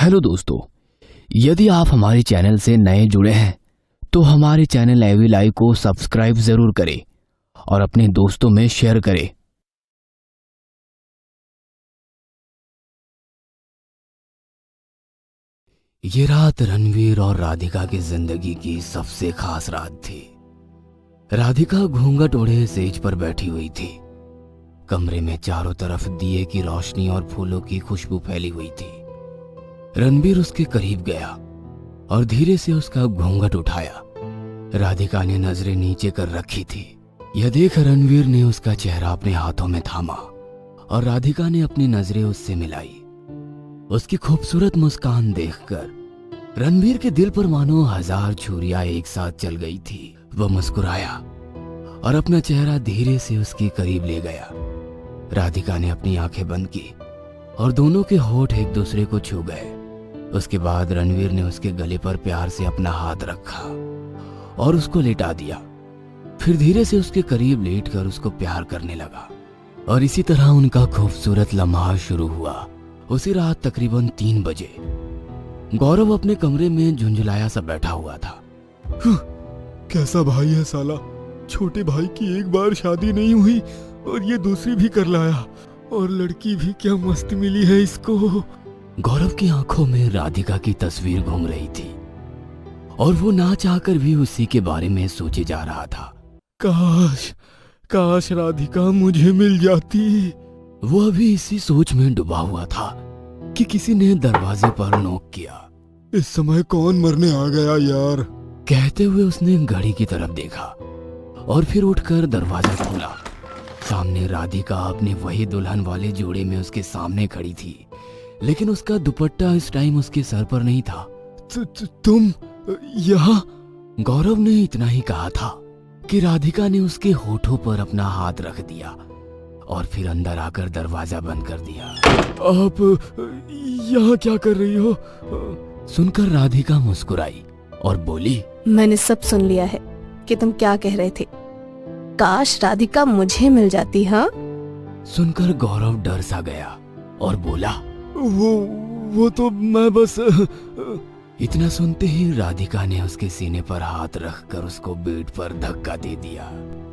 Hello दोस्तों, यदि आप हमारे चैनल से नए जुड़े हैं तो हमारे चैनल एवी लाइव को सब्सक्राइब जरूर करें और अपने दोस्तों में शेयर करें। ये रात रणवीर और राधिका की जिंदगी की सबसे खास रात थी। राधिका घूंघट ओढ़े सेज पर बैठी हुई थी। कमरे में चारों तरफ दिए की रोशनी और फूलों की खुशबू फैली हुई थी। रणवीर उसके करीब गया और धीरे से उसका घूंघट उठाया। राधिका ने नजरें नीचे कर रखी थी। यह देख रणवीर ने उसका चेहरा अपने हाथों में थामा और राधिका ने अपनी नजरें उससे मिलाई। उसकी खूबसूरत मुस्कान देखकर रणवीर के दिल पर मानो 1000 छुरियां एक साथ चल गई थी। वह मुस्कुराया और अपना चेहरा धीरे से उसके करीब ले गया। राधिका ने अपनी आंखें बंद की और दोनों के होठ एक दूसरे को छू गए। उसके बाद रणवीर ने उसके गले पर प्यार से अपना हाथ रखा और उसको लेटा दिया। फिर धीरे से उसके करीब लेटकर उसको प्यार करने लगा और इसी तरह उनका खूबसूरत लम्हा शुरू हुआ। उसी रात तकरीबन 3 बजे गौरव अपने कमरे में झुंझुलाया सा बैठा हुआ था। कैसा भाई है साला, छोटे भाई की एक बार शादी नहीं हुई और ये दूसरी भी कर लाया, और लड़की भी क्या मस्त मिली है इसको। गौरव की आंखों में राधिका की तस्वीर घूम रही थी और वो ना चाहकर भी उसी के बारे में सोचे जा रहा था। काश काश राधिका मुझे मिल जाती। वो अभी इसी सोच में डूबा हुआ था कि किसी ने दरवाजे पर नॉक किया। इस समय कौन मरने आ गया यार, कहते हुए उसने घड़ी की तरफ देखा और फिर उठकर दरवाजा खोला। सामने राधिका अपने वही दुल्हन वाले जोड़े में उसके सामने खड़ी थी, लेकिन उसका दुपट्टा इस टाइम उसके सर पर नहीं था। तुम यहाँ? गौरव ने इतना ही कहा था कि राधिका ने उसके होठों पर अपना हाथ रख दिया और फिर अंदर आकर दरवाजा बंद कर दिया। आप यहाँ क्या कर रही हो? सुनकर राधिका मुस्कुराई और बोली, मैंने सब सुन लिया है कि तुम क्या कह रहे थे। काश राधिका मुझे मिल जाती। हाँ, सुनकर गौरव डर सा गया और बोला, वो तो मैं बस। इतना सुनते ही राधिका ने उसके सीने पर हाथ रखकर उसको बेड पर धक्का दे दिया।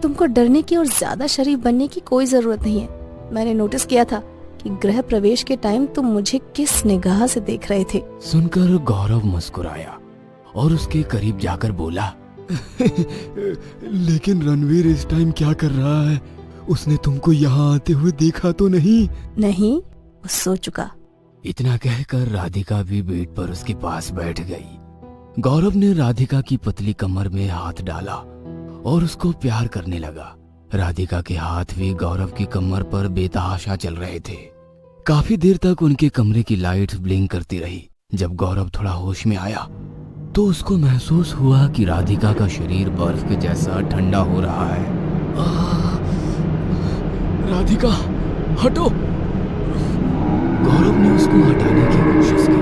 तुमको डरने की और ज्यादा शरीफ बनने की कोई जरूरत नहीं है। मैंने नोटिस किया था कि गृह प्रवेश के टाइम तुम मुझे किस निगाह से देख रहे थे। सुनकर गौरव मुस्कुराया और उसके करीब जाकर बोला, लेकिन रणवीर इस टाइम क्या कर रहा है? उसने तुमको यहाँ आते हुए देखा तो नहीं? नहीं, वो सो चुका। इतना कहकर राधिका भी बेड पर उसके पास बैठ गई। गौरव ने राधिका की पतली कमर में हाथ डाला और उसको प्यार करने लगा। राधिका के हाथ भी गौरव की कमर पर बेतहाशा चल रहे थे। काफी देर तक उनके कमरे की लाइट ब्लिंक करती रही। जब गौरव थोड़ा होश में आया तो उसको महसूस हुआ कि राधिका का शरीर बर्फ के जैसा ठंडा हो रहा है। राधिका हटो। गौरव ने उसको हटाने की कोशिश की,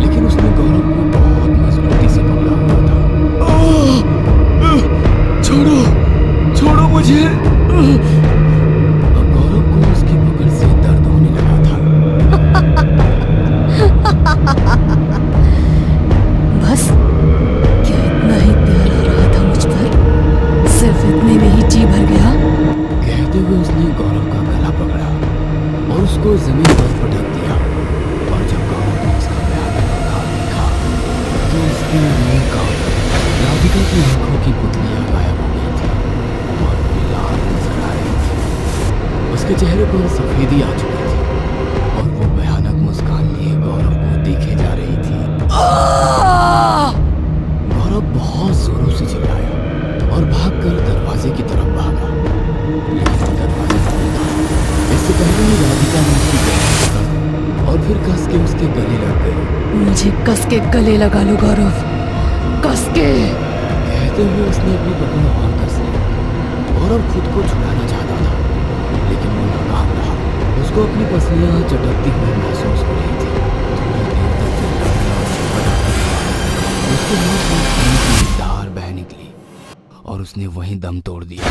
लेकिन उसने गौरव को बहुत मजबूती से पकड़ा हुआ था। छोड़ो छोड़ो मुझे। और गौरव को उसकी पकड़ से दर्द होने लगा था। बस क्या इतना ही प्यार आ रहा था मुझ पर? सिर्फ इतने में ही जी भर गया। कहते हुए उसने गौरव का गला पकड़ा और उसको जमीन पर पटक दिया। और जब गौरव ने उसका भयानक आकार देखा तो उसके मुंह का राधिका की आंखों की पुतलियां गायब हो गई थी और वो लाल नजर आ रही थी। उसके चेहरे पर सफेदी आ चुकी थी और वो भयानक मुस्कान लिए गौरव को देखे जा रही थी। गौरव बहुत जोरों से चिल्लाया और भागकर दरवाजे की तरफ भागा, लेकिन वो दरवाजा बंद था। इससे पहले ही राधिका ने उसकी गर्दन पकड़ और फिर कस के उसके गले लग गई। मुझे कस के गले लगा लो गौरव, कस के। कहते हुए उसने अपनी पकड़ और कस ली। गौरव खुद को छुड़ाना चाहता था, लेकिन वो नाकाम रहा। उसको अपनी पसलियां चटकती हुई महसूस हो रही थी। थोड़ी देर तक चिल्लाने और छटपटाने के बाद उसके मुंह से खून की धार बह निकली और उसने वहीं दम तोड़ दिया।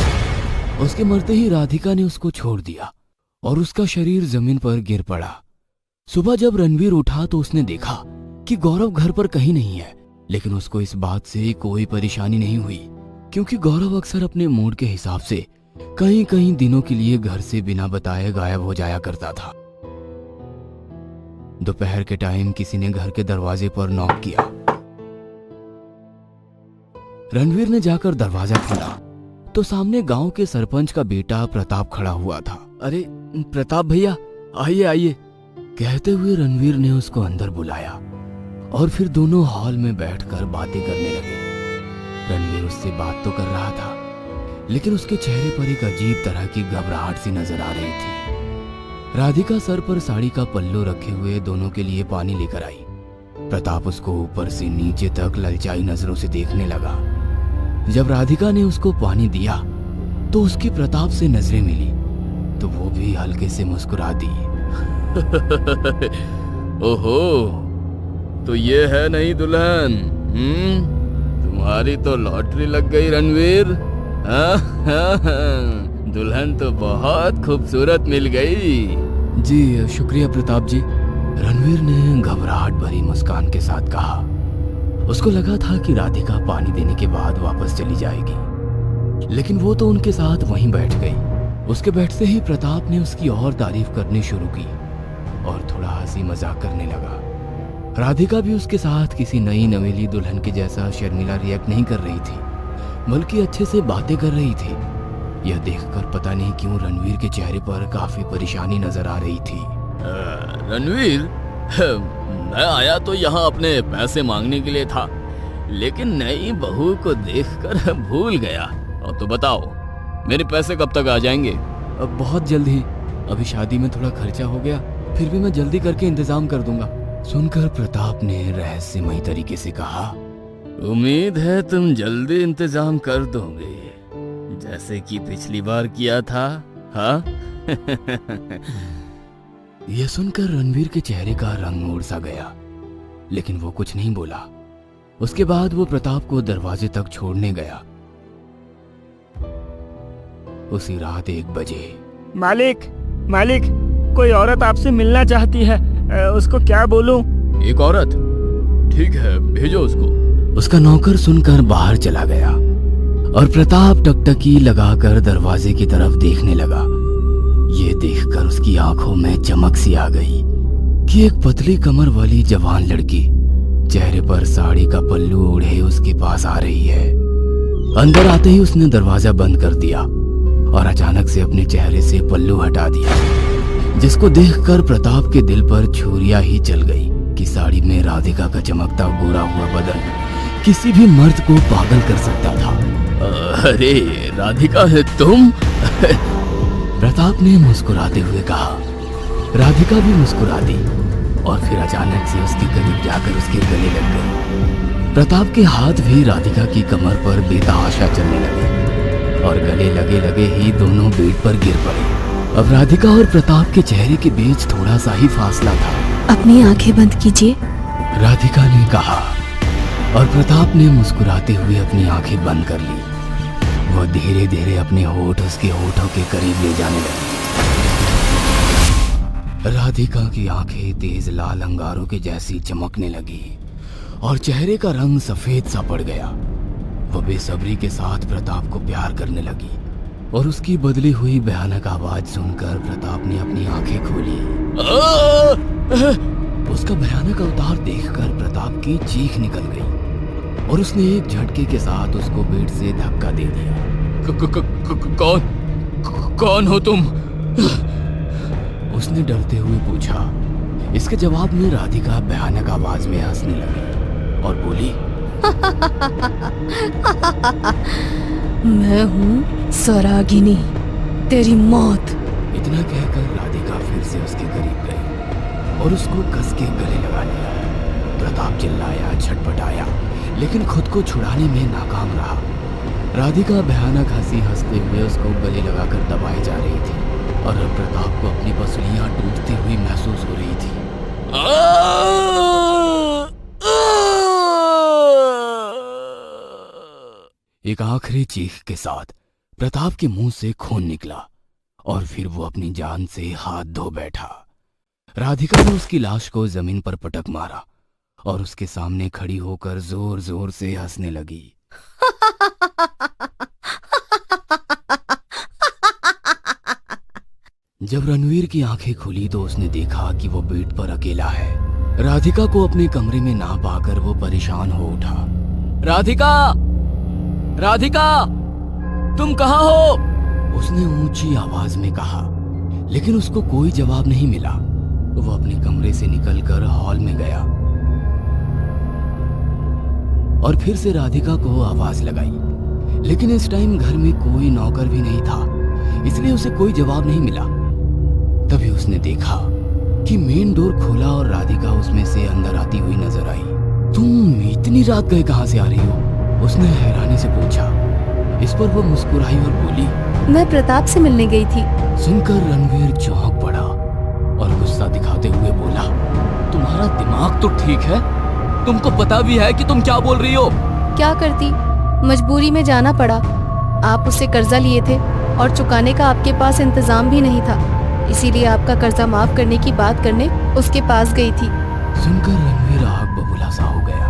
उसके मरते ही राधिका ने उसको छोड़ दिया और उसका शरीर जमीन पर गिर पड़ा। सुबह जब रणवीर उठा तो उसने देखा कि गौरव घर पर कहीं नहीं है, लेकिन उसको इस बात से कोई परेशानी नहीं हुई, क्योंकि गौरव अक्सर अपने मूड के हिसाब से कहीं कहीं दिनों के लिए घर से बिना बताए गायब हो जाया करता था। दोपहर के टाइम किसी ने घर के दरवाजे पर नॉक किया। रणवीर ने जाकर दरवाजा खोला तो सामने गांव के सरपंच का बेटा प्रताप खड़ा हुआ था। अरे प्रताप भैया, आइए आइए, कहते हुए रणवीर ने उसको अंदर बुलाया और फिर दोनों हॉल में बैठकर बातें करने लगे। रणवीर उससे बात तो कर रहा था, लेकिन उसके चेहरे पर एक अजीब तरह की घबराहट सी नजर आ रही थी। राधिका सर पर साड़ी का पल्लू रखे हुए दोनों के लिए पानी लेकर आई। प्रताप उसको ऊपर से नीचे तक ललचाई नजरों से देखने लगा। जब राधिका ने उसको पानी दिया तो उसकी प्रताप से नजरें मिली तो वो भी हल्के से मुस्कुरा दी। ओहो, तो ये है नहीं दुल्हन? तुम्हारी तो लॉटरी लग गई रणवीर। दुल्हन तो बहुत खूबसूरत मिल गई। जी शुक्रिया प्रताप जी, रणवीर ने घबराहट भरी मुस्कान के साथ कहा। उसको लगा था कि राधिका पानी देने के बाद वापस चली जाएगी, लेकिन वो तो उनके साथ वहीं बैठ गई। उसके बैठते ही प्रताप ने उसकी और तारीफ करनी शुरू की और थोड़ा हंसी मजाक करने लगा। राधिका भी उसके साथ किसी नई नवेली दुल्हन के जैसा शर्मिला रिएक्ट नहीं कर रही थी, बल्कि अच्छे से बातें कर रही थी। यह देखकर पता नहीं क्यों रणवीर के चेहरे पर काफी परेशानी नजर आ रही थी। रणवीर, मैं आया तो यहाँ अपने पैसे मांगने के लिए था, लेकिन नई बहू को देखकर भूल गया। और तो बताओ, मेरे पैसे कब तक आ जाएंगे? अब बहुत जल्द ही, अभी शादी में थोड़ा खर्चा हो गया, फिर भी मैं जल्दी करके इंतजाम कर दूंगा। सुनकर प्रताप ने रहस्यमयी तरीके से कहा, उम्मीद है तुम जल्दी इंतजाम कर दोगे, जैसे कि पिछली बार किया था। हाँ? यह सुनकर रणवीर के चेहरे का रंग उड़ सा गया, लेकिन वो कुछ नहीं बोला। उसके बाद वो प्रताप को दरवाजे तक छोड़ने गया। उसी रात 1 बजे। मालिक, कोई औरत आपसे मिलना चाहती है, उसको क्या बोलूं? एक औरत? ठीक है, भेजो उसको। उसका नौकर सुनकर बाहर चला गया और प्रताप टकटकी लगाकर दरवाजे की तरफ देखने लगा। ये देखकर उसकी आंखों में चमक सी आ गई कि एक पतली कमर वाली जवान लड़की चेहरे पर साड़ी का पल्लू ओढ़े उसके पास आ रही है। अंदर आते ही उसने दरवाजा बंद कर दिया और अचानक से अपने चेहरे से पल्लू हटा दिया, जिसको देखकर प्रताप के दिल पर छुरियां ही चल गई कि साड़ी में राधिका का चमकता गोरा हुआ बदन किसी भी मर्द को पागल कर सकता था। अरे राधिका, तुम? प्रताप ने मुस्कुराते हुए कहा। राधिका भी मुस्कुरा दी और फिर अचानक से उसके करीब जाकर उसके गले लग गई। प्रताप के हाथ भी राधिका की कमर पर बेतहाशा चलने लगे और गले लगे लगे ही दोनों बेड पर गिर पड़े। अब राधिका और प्रताप के चेहरे के बीच थोड़ा सा ही फासला था। अपनी आंखें बंद कीजिए, राधिका ने कहा और प्रताप ने मुस्कुराते हुए अपनी आंखें बंद कर ली। वो धीरे धीरे अपने होठ उसके होठों के करीब ले जाने लगी। राधिका की आंखें तेज लाल अंगारों के जैसी चमकने लगी और चेहरे का रंग सफेद सा पड़ गया। वो बेसब्री के साथ प्रताप को प्यार करने लगी और उसकी बदली हुई भयानक आवाज सुनकर प्रताप ने अपनी आंखें खोली। उसका भयानक अवतार देखकर प्रताप की चीख निकल गई और उसने एक झटके के साथ उसको बेड से धक्का दे दिया। कौन हो तुम? उसने डरते हुए पूछा। इसके जवाब में राधिका भयानक आवाज में हंसने लगी और बोली, मैं हूँ सरागिनी, तेरी मौत। इतना कहकर राधिका फिर से उसके करीब गई और उसको कस के गले लगा लिया। प्रताप चिल्लाया, छटपटाया, लेकिन खुद को छुड़ाने में नाकाम रहा। राधिका भयानक हंसी हंसते हुए उसको गले लगाकर दबाए जा रही थी और अब प्रताप को अपनी पसलियां टूटती हुई महसूस हो रही थी। एक आखिरी चीख के साथ प्रताप के मुंह से खून निकला और फिर वो अपनी जान से हाथ धो बैठा। राधिका ने उसकी लाश को जमीन पर पटक मारा और उसके सामने खड़ी होकर जोर जोर से हंसने लगी। जब रणवीर की आंखें खुली तो उसने देखा कि वो बेड पर अकेला है। राधिका को अपने कमरे में ना पाकर वो परेशान हो उठा। राधिका, राधिका, तुम कहाँ हो? उसने ऊंची आवाज में कहा, लेकिन उसको कोई जवाब नहीं मिला। वो अपने कमरे से निकलकर हॉल में गया और फिर से राधिका को आवाज लगाई, लेकिन इस टाइम घर में कोई नौकर भी नहीं था, इसलिए उसे कोई जवाब नहीं मिला। तभी उसने देखा कि मेन डोर खोला और राधिका उसमें से अंदर आती हुई नजर आई। तुम इतनी रात गए कहां से आ रही हो? उसने हैरानी से पूछा। इस पर वो मुस्कुराई और बोली, मैं प्रताप से मिलने गई थी। सुनकर रणवीर चौंक पड़ा और गुस्सा दिखाते हुए बोला, तुम्हारा दिमाग तो ठीक है? तुमको पता भी है कि तुम क्या बोल रही हो? क्या करती, मजबूरी में जाना पड़ा। आप उससे कर्जा लिए थे और चुकाने का आपके पास इंतजाम भी नहीं था, इसीलिए आपका कर्जा माफ करने की बात करने उसके पास गई थी। सुनकर रणवीर आग बबूला सा हो गया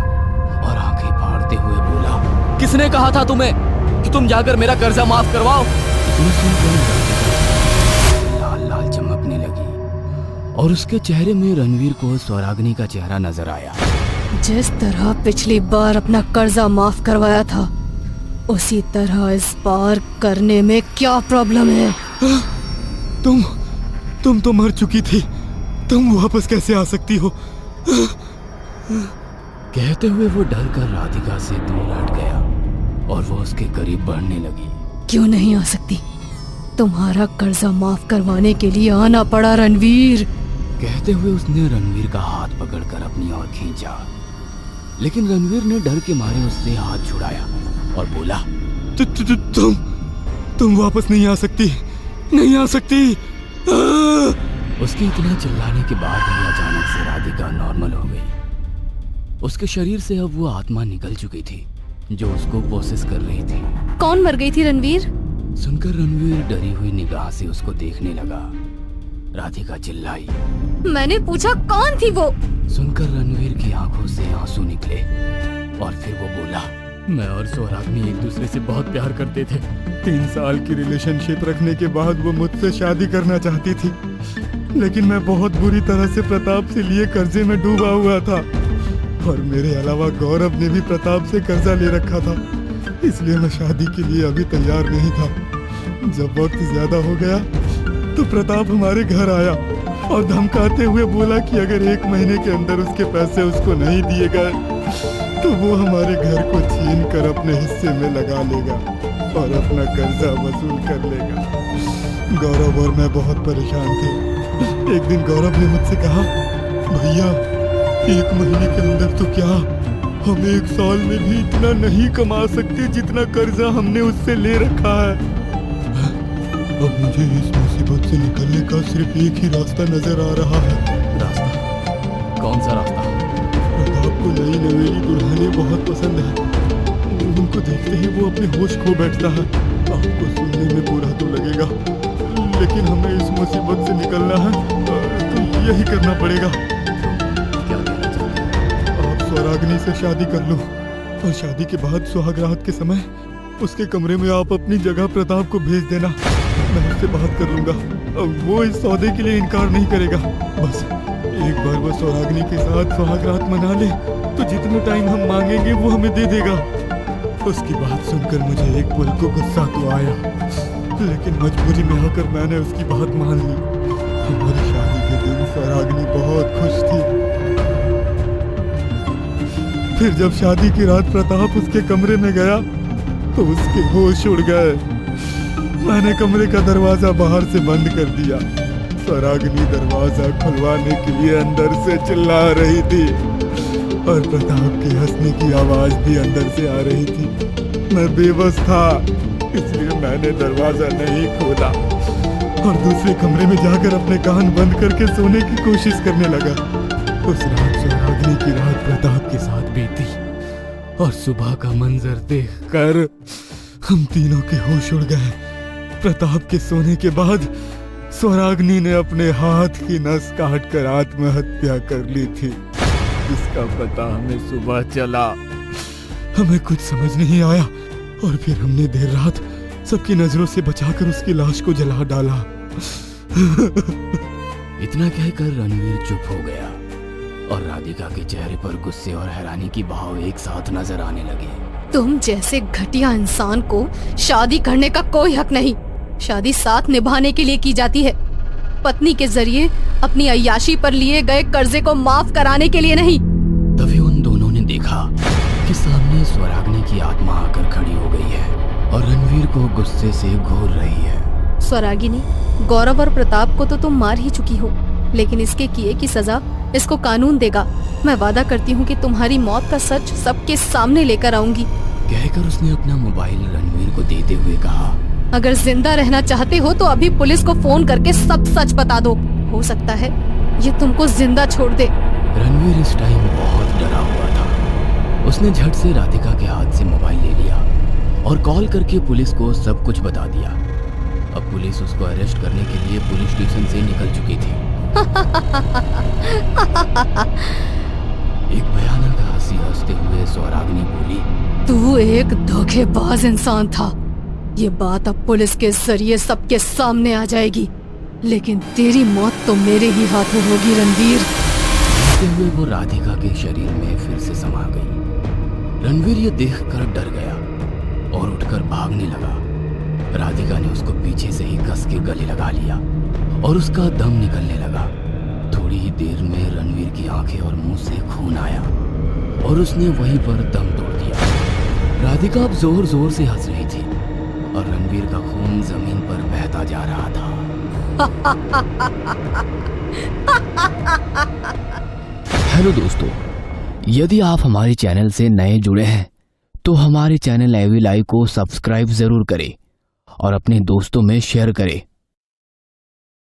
और आंखें फाड़ते हुए बोला, किसने कहा था तुम्हें कि तुम जाकर मेरा कर्जा माफ करवाओ? लाल लाल चमकने लगी और उसके चेहरे में रणवीर को स्वराग्नि का चेहरा नजर आया। जिस तरह पिछली बार अपना कर्जा माफ करवाया था, उसी तरह इस बार करने में क्या प्रॉब्लम है? तुम तो मर चुकी थी, तुम वापस कैसे आ सकती हो? कहते हुए वो डर कर राधिका से दूर हट गया और वो उसके करीब बढ़ने लगी। क्यों नहीं आ सकती? तुम्हारा कर्जा माफ करवाने के लिए आना पड़ा रणवीर। कहते हुए उसने रणवीर का हाथ पकड़कर अपनी ओर खींचा, लेकिन रणवीर ने डर के मारे उससे हाथ छुड़ाया और बोला, तुम वापस नहीं आ सकती, नहीं आ सकती। उसके इतना चिल्लाने के बाद ही अचानक से राधिका नॉर्मल हो गई। उसके शरीर से अब वो आत्मा निकल चुकी थी जो उसको प्रोसेस कर रही थी। कौन मर गई थी रणवीर? सुनकर रणवीर डरी हुई निगाह से उसको देखने लगा। राधिका चिल्लाई, मैंने पूछा कौन थी वो? सुनकर रणवीर की आंखों से आंसू निकले और फिर वो बोला, मैं और स्वराग्नि एक दूसरे से बहुत प्यार करते थे। 3 साल की रिलेशनशिप रखने के बाद वो मुझसे शादी करना चाहती थी, लेकिन मैं बहुत बुरी तरह से प्रताप से लिए कर्जे में डूबा हुआ था और मेरे अलावा गौरव ने भी प्रताप से कर्जा ले रखा था, इसलिए मैं शादी के लिए अभी तैयार नहीं था। जब वक्त ज्यादा हो गया तो प्रताप हमारे घर आया और धमकाते हुए बोला कि अगर 1 महीने के अंदर उसके पैसे उसको नहीं दिए गए तो वो हमारे घर को छीन कर अपने हिस्से में लगा लेगा और अपना कर्जा वसूल कर लेगा। गौरव और मैं बहुत परेशान थे। एक दिन गौरव ने मुझसे कहा, भैया 1 महीने के अंदर तो क्या, हम 1 साल में भी इतना नहीं कमा सकते जितना कर्जा हमने उससे ले रखा है। अब मुझे इस मुसीबत से निकलने का सिर्फ एक ही रास्ता नजर आ रहा है। रास्ता? कौन सा रास्ता? प्रताप को नई नवेली दुल्हनें बहुत पसंद है। उनको देखते ही वो अपने होश खो बैठता है। आपको सुनने में बुरा तो लगेगा, लेकिन हमें इस मुसीबत से निकलना है तो यही करना पड़ेगा। क्या कहना चाहते हैं? आप स्वराग्नि से शादी कर लो और शादी के बाद सुहागरात के समय उसके कमरे में आप अपनी जगह प्रताप को भेज देना। मैं उससे बात कर लूंगा, वो इस सौदे के लिए इनकार नहीं करेगा। बस एक बार वो स्वराग्नि के साथ सुहागरात मना ले तो जितना टाइम हम मांगेंगे वो हमें दे देगा। उसकी बात सुनकर मुझे एक पल को गुस्सा तो आया, लेकिन मजबूरी में आकर मैंने उसकी बात मान ली। हमारी शादी के दिन स्वराग्नि बहुत खुश थी। फिर जब शादी की रात प्रताप उसके कमरे में गया तो उसके होश उड़ गए। मैंने कमरे का दरवाजा बाहर से बंद कर दिया। स्वराग्नि दरवाजा खुलवाने के लिए अंदर से चिल्ला रही थी और प्रताप के हंसने की आवाज भी अंदर से आ रही थी। मैं बेबस था, इसलिए मैंने दरवाजा नहीं खोला और दूसरे कमरे में जाकर अपने कान बंद करके सोने की कोशिश करने लगा। उस रात स्वराग्नि की रात प्रताप के साथ बीती और सुबह का मंजर देखकर हम तीनों के होश उड़ गए। प्रताप के सोने के बाद स्वराग्नि ने अपने हाथ की नस काट कर आत्महत्या कर ली थी। इसका पता हमें सुबह चला। हमें कुछ समझ नहीं आया और फिर हमने देर रात सबकी नजरों से बचाकर उसकी लाश को जला डाला। इतना कहकर रणवीर चुप हो गया और राधिका के चेहरे पर गुस्से और हैरानी की भाव एक साथ नजर आने लगे। तुम जैसे घटिया इंसान को शादी करने का कोई हक नहीं। शादी साथ निभाने के लिए की जाती है, पत्नी के जरिए अपनी अय्याशी पर लिए गए कर्जे को माफ कराने के लिए नहीं। तभी उन दोनों ने देखा कि सामने स्वराग्नि की आत्मा आकर खड़ी हो गई है और रणवीर को गुस्से से घूर रही है। स्वरागिनी, गौरव और प्रताप को तो तुम मार ही चुकी हो, लेकिन इसके किए की सजा इसको कानून देगा। मैं वादा करती हूँ कि तुम्हारी मौत का सच सबके सामने लेकर आऊंगी। कहकर उसने अपना मोबाइल रणवीर को देते हुए कहा, अगर जिंदा रहना चाहते हो तो अभी पुलिस को फोन करके सब सच बता दो। हो सकता है ये तुमको जिंदा छोड़ दे। रणवीर इस टाइम बहुत डरा हुआ था। उसने झट से राधिका के हाथ से मोबाइल ले लिया और कॉल करके पुलिस को सब कुछ बता दिया। अब पुलिस उसको अरेस्ट करने के लिए पुलिस स्टेशन से निकल चुकी थी। एक भयानक हंसी हंसते हुए स्वराग्नि बोली, तू एक धोखेबाज इंसान था। ये बात अब पुलिस के जरिए सबके सामने आ जाएगी, लेकिन तेरी मौत तो मेरे ही हाथों होगी रणवीर। कहते हुए वो राधिका के शरीर में फिर से समा गई। रणवीर ये देखकर डर गया और उठकर भागने लगा। राधिका ने उसको पीछे से ही कस के गले लगा लिया और उसका दम निकलने लगा। थोड़ी ही देर में रणवीर की आंखें और मुंह से खून आया और उसने वहीं पर दम तोड़ दिया। राधिका अब जोर जोर से हंस रही थी और रणवीर का खून जमीन पर बहता जा रहा था। हेलो दोस्तों, यदि आप हमारे चैनल से नए जुड़े हैं तो हमारे चैनल एवी लाइव को सब्सक्राइब जरूर करें और अपने दोस्तों में शेयर करें